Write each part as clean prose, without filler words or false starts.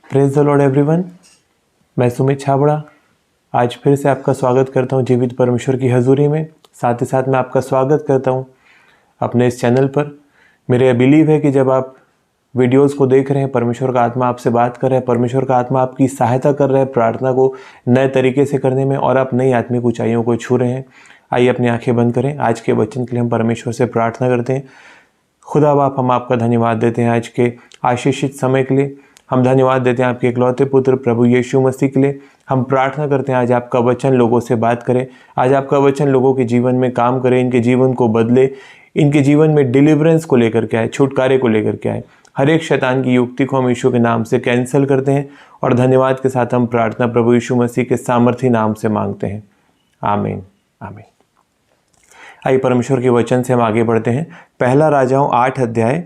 Praise the Lord everyone. मैं सुमित छाबड़ा आज फिर से आपका स्वागत करता हूं जीवित परमेश्वर की हजूरी में। साथ ही साथ मैं आपका स्वागत करता हूं अपने इस चैनल पर। मेरे बिलीव है कि जब आप वीडियोस को देख रहे हैं, परमेश्वर का आत्मा आपसे बात कर रहा है, परमेश्वर का आत्मा आपकी सहायता कर रहा है प्रार्थना को नए तरीके से करने में, और आप नई आत्मिक ऊंचाइयों को छू रहे हैं। आइए अपनी आंखें बंद करें। आज के वचन के लिए हम परमेश्वर से प्रार्थना करते हैं। खुदा बाप, हम आपका धन्यवाद देते हैं आज के आशीषित समय के लिए। हम धन्यवाद देते हैं आपके इकलौते पुत्र प्रभु यीशु मसीह के लिए। हम प्रार्थना करते हैं आज आपका वचन लोगों से बात करे, आज आपका वचन लोगों के जीवन में काम करे, इनके जीवन को बदले, इनके जीवन में डिलीवरेंस को लेकर के आए, छुटकारे को लेकर के आए। हर एक शैतान की युक्ति को हम यीशु के नाम से कैंसिल करते हैं और धन्यवाद के साथ हम प्रार्थना प्रभु यीशु मसीह के सामर्थी नाम से मांगते हैं। आमीन आमीन। आइए परमेश्वर के वचन से हम आगे बढ़ते हैं। पहला राजाओं 8 अध्याय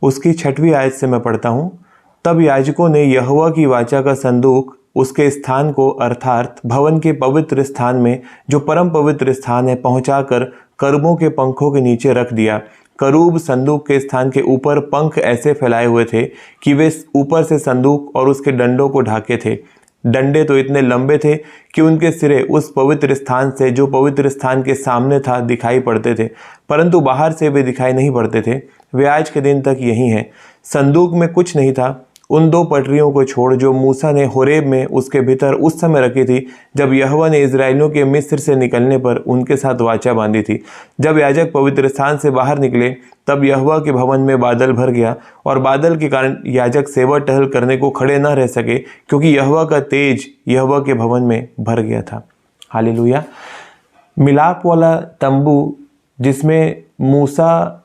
उसकी 6वीं आयत से मैं पढ़ता हूँ। तब याजकों ने यहोवा की वाचा का संदूक उसके स्थान को अर्थात भवन के पवित्र स्थान में, जो परम पवित्र स्थान है, पहुंचाकर करूबों के पंखों के नीचे रख दिया। करूब संदूक के स्थान के ऊपर पंख ऐसे फैलाए हुए थे कि वे ऊपर से संदूक और उसके डंडों को ढाके थे। डंडे तो इतने लंबे थे कि उनके सिरे उस पवित्र स्थान से, जो पवित्र स्थान के सामने था, दिखाई पड़ते थे, परंतु बाहर से वे दिखाई नहीं पड़ते थे। वे आज के दिन तक यही हैं। संदूक में कुछ नहीं था, उन 2 पटरियों को छोड़ जो मूसा ने होरेब में उसके भीतर उस समय रखी थी, जब यहोवा ने इजराइलियों के मिस्र से निकलने पर उनके साथ वाचा बांधी थी। जब याजक पवित्र स्थान से बाहर निकले, तब यहोवा के भवन में बादल भर गया, और बादल के कारण याजक सेवा टहल करने को खड़े न रह सके, क्योंकि यहोवा का तेज यहोवा के भवन में भर गया था। हालेलुया। मिलाप वाला तंबू जिसमें मूसा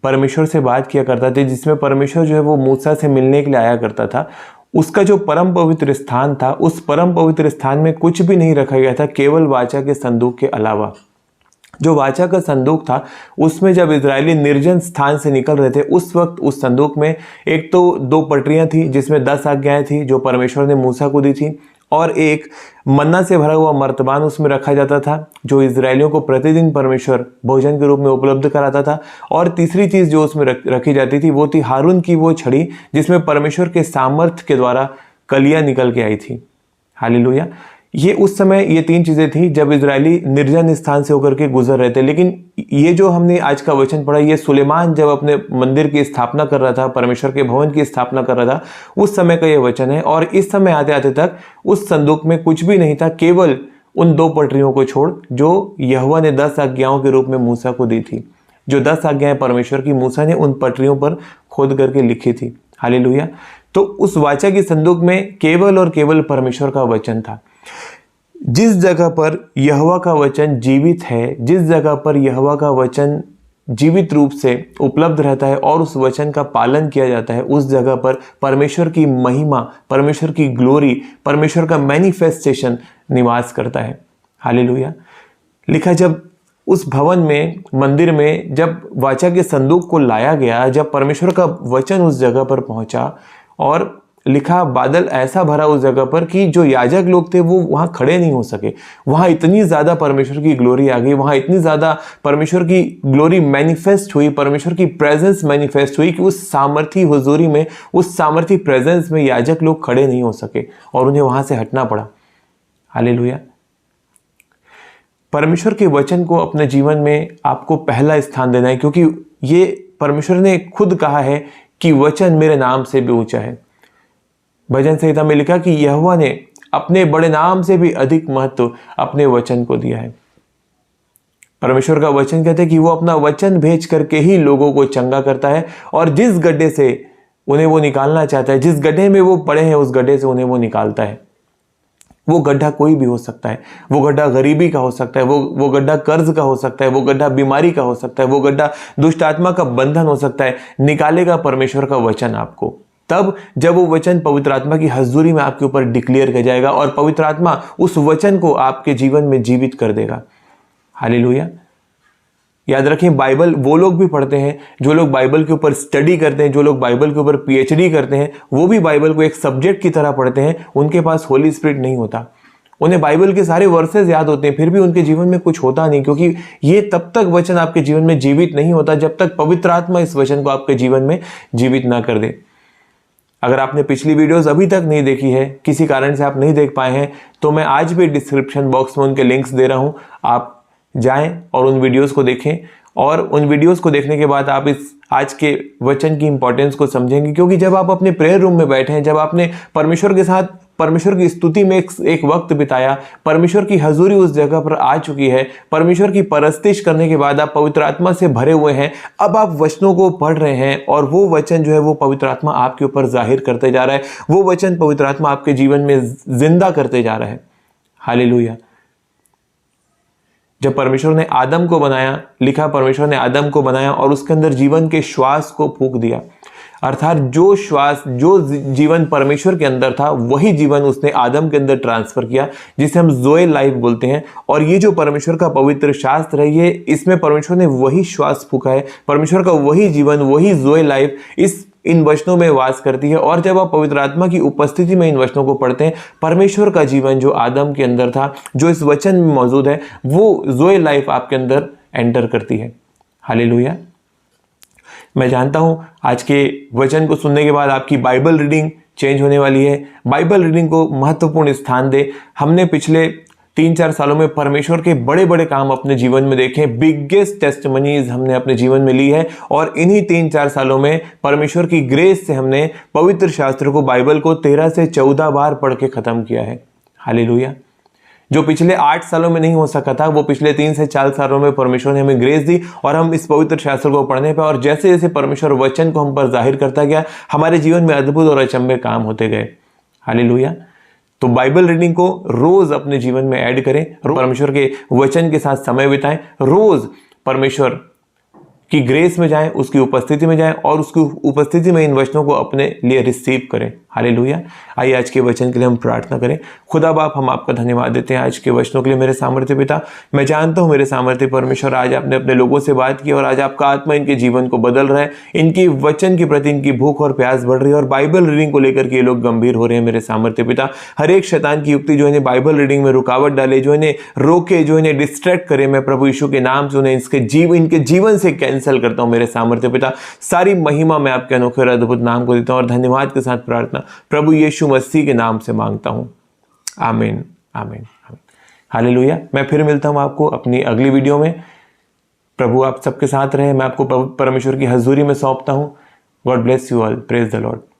परमेश्वर से बात किया करता था, जिसमें परमेश्वर जो है वो मूसा से मिलने के लिए आया करता था, उसका जो परम पवित्र स्थान था, उस परम पवित्र स्थान में कुछ भी नहीं रखा गया था, केवल वाचा के संदूक के अलावा। जो वाचा का संदूक था, उसमें जब इजरायली निर्जन स्थान से निकल रहे थे, उस वक्त उस संदूक में एक तो 2 पटरियां थी जिसमें 10 आज्ञाएं थी जो परमेश्वर ने मूसा को दी थी, और एक मन्ना से भरा हुआ मर्तबान उसमें रखा जाता था, जो इजरायलियों को प्रतिदिन परमेश्वर भोजन के रूप में उपलब्ध कराता था। और तीसरी चीज़ जो उसमें रखी जाती थी वो थी हारून की वो छड़ी, जिसमें परमेश्वर के सामर्थ्य के द्वारा कलियां निकल के आई थी। हालेलुया। ये उस समय ये 3 चीज़ें थी जब इजरायली निर्जन स्थान से होकर के गुजर रहे थे। लेकिन ये जो हमने आज का वचन पढ़ा, ये सुलेमान जब अपने मंदिर की स्थापना कर रहा था, परमेश्वर के भवन की स्थापना कर रहा था, उस समय का ये वचन है। और इस समय आते आते तक उस संदूक में कुछ भी नहीं था, केवल उन 2 पटरियों को छोड़ जो यहोवा ने 10 आज्ञाओं के रूप में मूसा को दी थी। जो 10 आज्ञाएं परमेश्वर की मूसा ने उन पटरियों पर खोद करके लिखी थी। हालेलुया। तो उस वाचा की संदूक में केवल और केवल परमेश्वर का वचन था। जिस जगह पर यहोवा का वचन जीवित है, जिस जगह पर यहोवा का वचन जीवित रूप से उपलब्ध रहता है और उस वचन का पालन किया जाता है, उस जगह पर परमेश्वर की महिमा, परमेश्वर की ग्लोरी, परमेश्वर का मैनिफेस्टेशन निवास करता है। हालेलुया। लिखा, जब उस भवन में, मंदिर में, जब वाचा के संदूक को लाया गया, जब परमेश्वर का वचन उस जगह पर पहुंचा, और लिखा बादल ऐसा भरा उस जगह पर कि जो याजक लोग थे वो वहां खड़े नहीं हो सके। वहां इतनी ज्यादा परमेश्वर की ग्लोरी आ गई, वहां इतनी ज्यादा परमेश्वर की ग्लोरी मैनिफेस्ट हुई, परमेश्वर की प्रेजेंस मैनिफेस्ट हुई कि उस सामर्थी हुजूरी में, उस सामर्थी प्रेजेंस में याजक लोग खड़े नहीं हो सके और उन्हें वहां से हटना पड़ा। हालेलुया। परमेश्वर के वचन को अपने जीवन में आपको पहला स्थान देना है, क्योंकि ये परमेश्वर ने खुद कहा है कि वचन मेरे नाम से भी ऊंचा है। भजन संहिता में लिखा कि यहोवा ने अपने बड़े नाम से भी अधिक महत्व अपने वचन को दिया है। परमेश्वर का वचन कहते हैं कि वो अपना वचन भेज करके ही लोगों को चंगा करता है, और जिस गड्ढे से उन्हें वो निकालना चाहता है, जिस गड्ढे में वो पड़े हैं, उस गड्ढे से उन्हें वो निकालता है। वो गड्ढा कोई भी हो सकता है। वो गड्ढा गरीबी का हो सकता है, वो गड्ढा कर्ज का हो सकता है, वो गड्ढा बीमारी का हो सकता है, वो गड्ढा दुष्ट आत्मा का बंधन हो सकता है। निकालेगा परमेश्वर का वचन आपको, तब जब वो वचन पवित्र आत्मा की हजूरी में आपके ऊपर डिक्लेयर किया जाएगा और पवित्र आत्मा उस वचन को आपके जीवन में जीवित कर देगा। हालेलुया। याद रखें, बाइबल वो लोग भी पढ़ते हैं जो लोग बाइबल के ऊपर स्टडी करते हैं, जो लोग बाइबल के ऊपर पीएचडी करते हैं, वो भी बाइबल को एक सब्जेक्ट की तरह पढ़ते हैं। उनके पास होली स्पिरिट नहीं होता, उन्हें बाइबल के सारे वर्सेस याद होते हैं, फिर भी उनके जीवन में कुछ होता नहीं, क्योंकि ये तब तक वचन आपके जीवन में जीवित नहीं होता जब तक पवित्र आत्मा इस वचन को आपके जीवन में जीवित ना कर दे। अगर आपने पिछली वीडियोस अभी तक नहीं देखी है, किसी कारण से आप नहीं देख पाए हैं, तो मैं आज भी डिस्क्रिप्शन बॉक्स में उनके लिंक्स दे रहा हूं। आप जाएं और उन वीडियोस को देखें, और उन वीडियोस को देखने के बाद आप इस आज के वचन की इंपॉर्टेंस को समझेंगे। क्योंकि जब आप अपने प्रेयर रूम में बैठे हैं, जब आपने परमेश्वर के साथ परमेश्वर की स्तुति में एक वक्त बिताया, परमेश्वर की हजूरी उस जगह पर आ चुकी है, परमेश्वर की परस्तिश करने के बाद आप पवित्र आत्मा से भरे हुए हैं, अब आप वचनों को पढ़ रहे हैं और वो वचन जो है वो पवित्र आत्मा आपके ऊपर जाहिर करते जा रहा है, वो वचन पवित्र आत्मा आपके जीवन में जिंदा करते जा रहा है। हालेलुया। जब परमेश्वर ने आदम को बनाया, लिखा परमेश्वर ने आदम को बनाया और उसके अंदर जीवन के श्वास को फूंक दिया, अर्थात जो श्वास, जो जीवन परमेश्वर के अंदर था, वही जीवन उसने आदम के अंदर ट्रांसफर किया, जिसे हम ज़ोए लाइफ बोलते हैं। और ये जो परमेश्वर का पवित्र शास्त्र है, ये इसमें परमेश्वर ने वही श्वास फूंका है, परमेश्वर का वही जीवन, वही ज़ोए लाइफ इन वचनों में वास करती है। और जब आप पवित्र आत्मा की उपस्थिति में इन वचनों को पढ़ते हैं, परमेश्वर का जीवन जो आदम के अंदर था, जो इस वचन में मौजूद है, वो ज़ोए लाइफ आपके अंदर एंटर करती है। हालेलुया। मैं जानता हूं आज के वचन को सुनने के बाद आपकी बाइबल रीडिंग चेंज होने वाली है। बाइबल रीडिंग को महत्वपूर्ण स्थान दे। हमने पिछले 3-4 सालों में परमेश्वर के बड़े बड़े काम अपने जीवन में देखे, बिगेस्ट टेस्टिमनीज हमने अपने जीवन में ली है, और इन्हीं 3-4 सालों में परमेश्वर की ग्रेस से हमने पवित्र शास्त्र को, बाइबल को 13 से 14 बार पढ़ के खत्म किया है। हालेलुया। जो पिछले 8 सालों में नहीं हो सका था, वो पिछले 3 से 4 सालों में परमेश्वर ने हमें ग्रेस दी, और हम इस पवित्र शास्त्र को पढ़ने पे, और जैसे जैसे परमेश्वर वचन को हम पर जाहिर करता गया, हमारे जीवन में अद्भुत और अचंभे काम होते गए। हालेलुया। तो बाइबल रीडिंग को रोज अपने जीवन में ऐड करें, परमेश्वर के वचन के साथ समय बिताएं, रोज परमेश्वर की ग्रेस में जाएं, उसकी उपस्थिति में जाएं, और उसकी उपस्थिति में इन वचनों को अपने लिए रिसीव करें। हालेलुया। आइए आज के वचन के लिए हम प्रार्थना करें। खुदा बाप, हम आपका धन्यवाद देते हैं आज के वचनों के लिए। मेरे सामर्थ्य पिता, मैं जानता हूं मेरे सामर्थ्य परमेश्वर, आज आपने अपने लोगों से बात की और आज आपका आत्मा इनके जीवन को बदल रहा है, इनकी वचन के प्रति इनकी भूख और प्यास बढ़ रही है, और बाइबल रीडिंग को लेकर के ये लोग गंभीर हो रहे हैं। मेरे सामर्थ्य पिता, हर एक शैतान की युक्ति जो इन्हें बाइबल रीडिंग में रुकावट डाले, जो इन्हें रोके, जो इन्हें डिस्ट्रैक्ट करे, मैं प्रभु यीशु के नाम से उन्हें इनके जीवन से कैंसिल करता हूं। मेरे सामर्थ्य पिता, सारी महिमा मैं आपके अनोखे और अद्भुत नाम को देता हूं, और धन्यवाद के साथ प्रार्थना प्रभु यीशु मसीह के नाम से मांगता हूं। आमीन, आमीन, आमीन। हालेलुया। मैं फिर मिलता हूं आपको अपनी अगली वीडियो में। प्रभु आप सबके साथ रहे। मैं आपको परमेश्वर की हजूरी में सौंपता हूं। God bless you all. Praise the Lord.